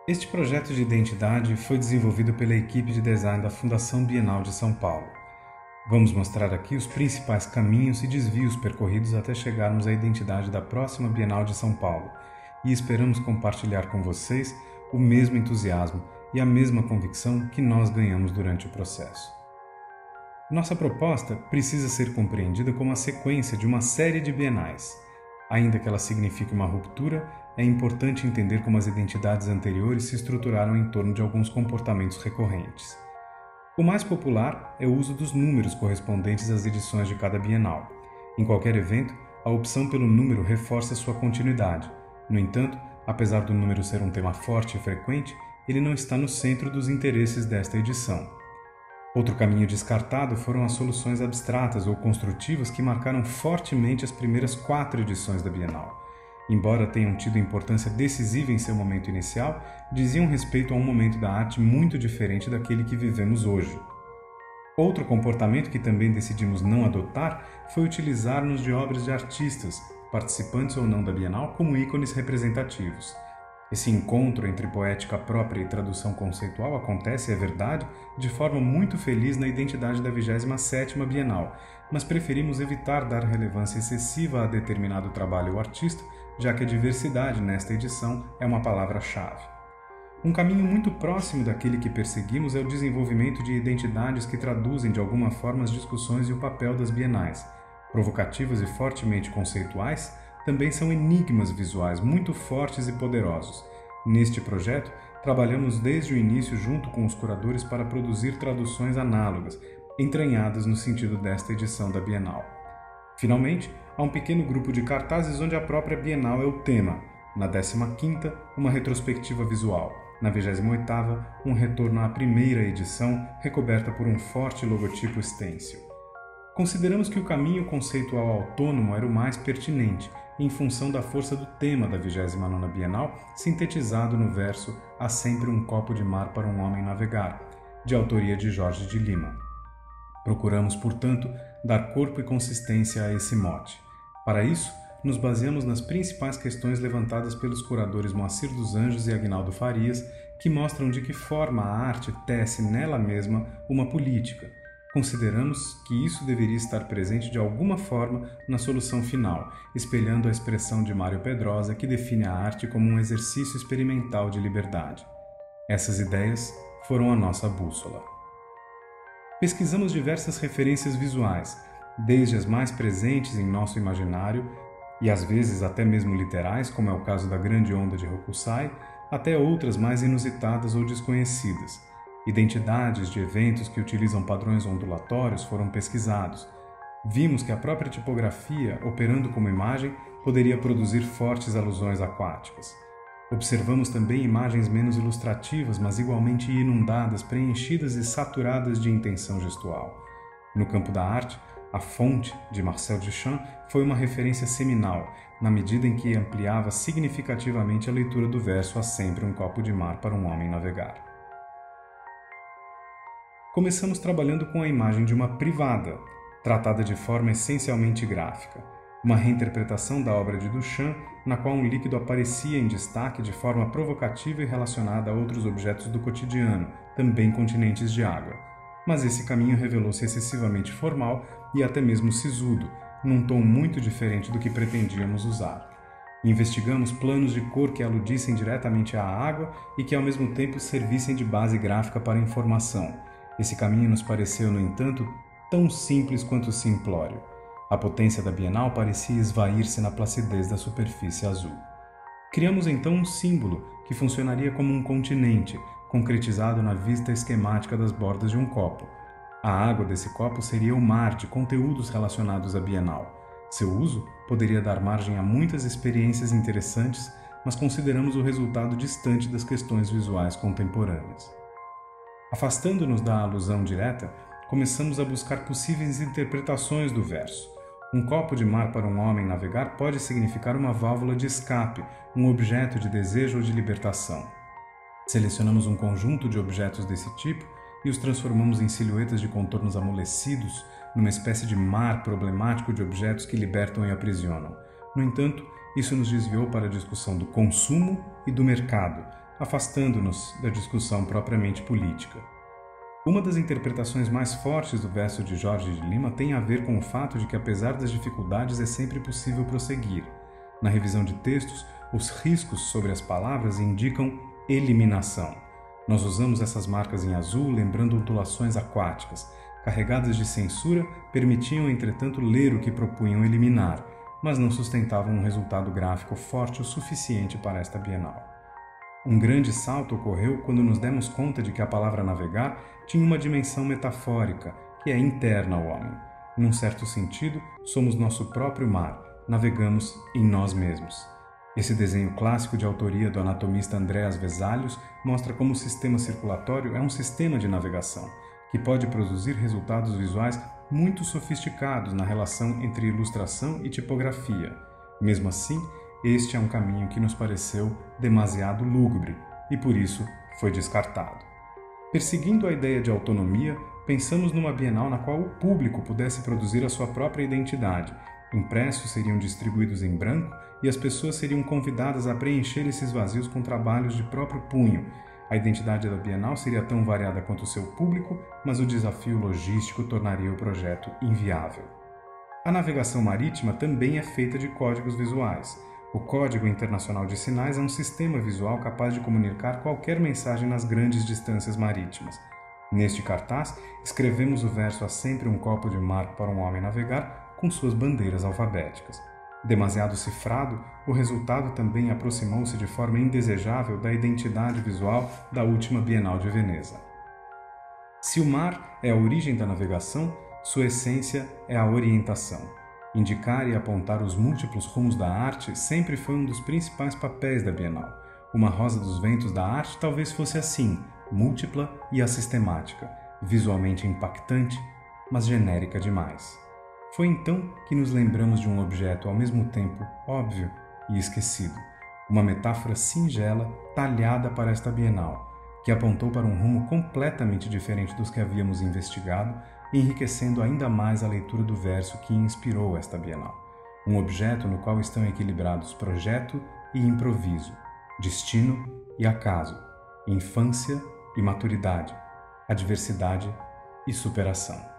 Este projeto de identidade foi desenvolvido pela equipe de design da Fundação Bienal de São Paulo. Vamos mostrar aqui os principais caminhos e desvios percorridos até chegarmos à identidade da próxima Bienal de São Paulo, e esperamos compartilhar com vocês o mesmo entusiasmo e a mesma convicção que nós ganhamos durante o processo. Nossa proposta precisa ser compreendida como a sequência de uma série de bienais. Ainda que ela signifique uma ruptura, é importante entender como as identidades anteriores se estruturaram em torno de alguns comportamentos recorrentes. O mais popular é o uso dos números correspondentes às edições de cada bienal. Em qualquer evento, a opção pelo número reforça sua continuidade. No entanto, apesar do número ser um tema forte e frequente, ele não está no centro dos interesses desta edição. Outro caminho descartado foram as soluções abstratas ou construtivas que marcaram fortemente as primeiras 4 edições da Bienal. Embora tenham tido importância decisiva em seu momento inicial, diziam respeito a um momento da arte muito diferente daquele que vivemos hoje. Outro comportamento que também decidimos não adotar foi utilizar-nos de obras de artistas, participantes ou não da Bienal, como ícones representativos. Esse encontro entre poética própria e tradução conceitual acontece, é verdade, de forma muito feliz na identidade da 27ª Bienal, mas preferimos evitar dar relevância excessiva a determinado trabalho ou artista, já que a diversidade nesta edição é uma palavra-chave. Um caminho muito próximo daquele que perseguimos é o desenvolvimento de identidades que traduzem de alguma forma as discussões e o papel das bienais. Provocativas e fortemente conceituais, também são enigmas visuais muito fortes e poderosos. Neste projeto, trabalhamos desde o início junto com os curadores para produzir traduções análogas, entranhadas no sentido desta edição da Bienal. Finalmente, há um pequeno grupo de cartazes onde a própria Bienal é o tema. Na 15ª, uma retrospectiva visual. Na 28ª, um retorno à primeira edição, recoberta por um forte logotipo stencil. Consideramos que o caminho conceitual autônomo era o mais pertinente, em função da força do tema da 29ª Bienal, sintetizado no verso Há sempre um copo de mar para um homem navegar, de autoria de Jorge de Lima. Procuramos, portanto, dar corpo e consistência a esse mote. Para isso, nos baseamos nas principais questões levantadas pelos curadores Moacir dos Anjos e Aguinaldo Farias, que mostram de que forma a arte tece nela mesma uma política. Consideramos que isso deveria estar presente de alguma forma na solução final, espelhando a expressão de Mário Pedrosa, que define a arte como um exercício experimental de liberdade. Essas ideias foram a nossa bússola. Pesquisamos diversas referências visuais, desde as mais presentes em nosso imaginário, e às vezes até mesmo literais, como é o caso da Grande Onda de Hokusai, até outras mais inusitadas ou desconhecidas. Identidades de eventos que utilizam padrões ondulatórios foram pesquisados. Vimos que a própria tipografia, operando como imagem, poderia produzir fortes alusões aquáticas. Observamos também imagens menos ilustrativas, mas igualmente inundadas, preenchidas e saturadas de intenção gestual. No campo da arte, A Fonte, de Marcel Duchamp, foi uma referência seminal, na medida em que ampliava significativamente a leitura do verso Há sempre um copo de mar para um homem navegar. Começamos trabalhando com a imagem de uma privada, tratada de forma essencialmente gráfica, uma reinterpretação da obra de Duchamp, na qual um líquido aparecia em destaque de forma provocativa e relacionada a outros objetos do cotidiano, também continentes de água. Mas esse caminho revelou-se excessivamente formal e até mesmo sisudo, num tom muito diferente do que pretendíamos usar. Investigamos planos de cor que aludissem diretamente à água e que ao mesmo tempo servissem de base gráfica para a informação. Esse caminho nos pareceu, no entanto, tão simples quanto simplório. A potência da Bienal parecia esvair-se na placidez da superfície azul. Criamos então um símbolo que funcionaria como um continente, concretizado na vista esquemática das bordas de um copo. A água desse copo seria o mar de conteúdos relacionados à Bienal. Seu uso poderia dar margem a muitas experiências interessantes, mas consideramos o resultado distante das questões visuais contemporâneas. Afastando-nos da alusão direta, começamos a buscar possíveis interpretações do verso. Um copo de mar para um homem navegar pode significar uma válvula de escape, um objeto de desejo ou de libertação. Selecionamos um conjunto de objetos desse tipo e os transformamos em silhuetas de contornos amolecidos, numa espécie de mar problemático de objetos que libertam e aprisionam. No entanto, isso nos desviou para a discussão do consumo e do mercado, afastando-nos da discussão propriamente política. Uma das interpretações mais fortes do verso de Jorge de Lima tem a ver com o fato de que, apesar das dificuldades, é sempre possível prosseguir. Na revisão de textos, os riscos sobre as palavras indicam eliminação. Nós usamos essas marcas em azul, lembrando ondulações aquáticas. Carregadas de censura, permitiam, entretanto, ler o que propunham eliminar, mas não sustentavam um resultado gráfico forte o suficiente para esta Bienal. Um grande salto ocorreu quando nos demos conta de que a palavra navegar tinha uma dimensão metafórica, que é interna ao homem. Num certo sentido, somos nosso próprio mar, navegamos em nós mesmos. Esse desenho clássico de autoria do anatomista Andreas Vesalius mostra como o sistema circulatório é um sistema de navegação, que pode produzir resultados visuais muito sofisticados na relação entre ilustração e tipografia. Mesmo assim, este é um caminho que nos pareceu demasiado lúgubre e por isso foi descartado. Perseguindo a ideia de autonomia, pensamos numa Bienal na qual o público pudesse produzir a sua própria identidade. Impressos seriam distribuídos em branco e as pessoas seriam convidadas a preencher esses vazios com trabalhos de próprio punho. A identidade da Bienal seria tão variada quanto o seu público, mas o desafio logístico tornaria o projeto inviável. A navegação marítima também é feita de códigos visuais. O Código Internacional de Sinais é um sistema visual capaz de comunicar qualquer mensagem nas grandes distâncias marítimas. Neste cartaz, escrevemos o verso "Há sempre um copo de mar para um homem navegar" com suas bandeiras alfabéticas. Demasiado cifrado, o resultado também aproximou-se de forma indesejável da identidade visual da última Bienal de Veneza. Se o mar é a origem da navegação, sua essência é a orientação. Indicar e apontar os múltiplos rumos da arte sempre foi um dos principais papéis da Bienal. Uma rosa dos ventos da arte talvez fosse assim, múltipla e assistemática, visualmente impactante, mas genérica demais. Foi então que nos lembramos de um objeto ao mesmo tempo óbvio e esquecido, uma metáfora singela talhada para esta Bienal, que apontou para um rumo completamente diferente dos que havíamos investigado, enriquecendo ainda mais a leitura do verso que inspirou esta Bienal. Um objeto no qual estão equilibrados projeto e improviso, destino e acaso, infância e maturidade, adversidade e superação.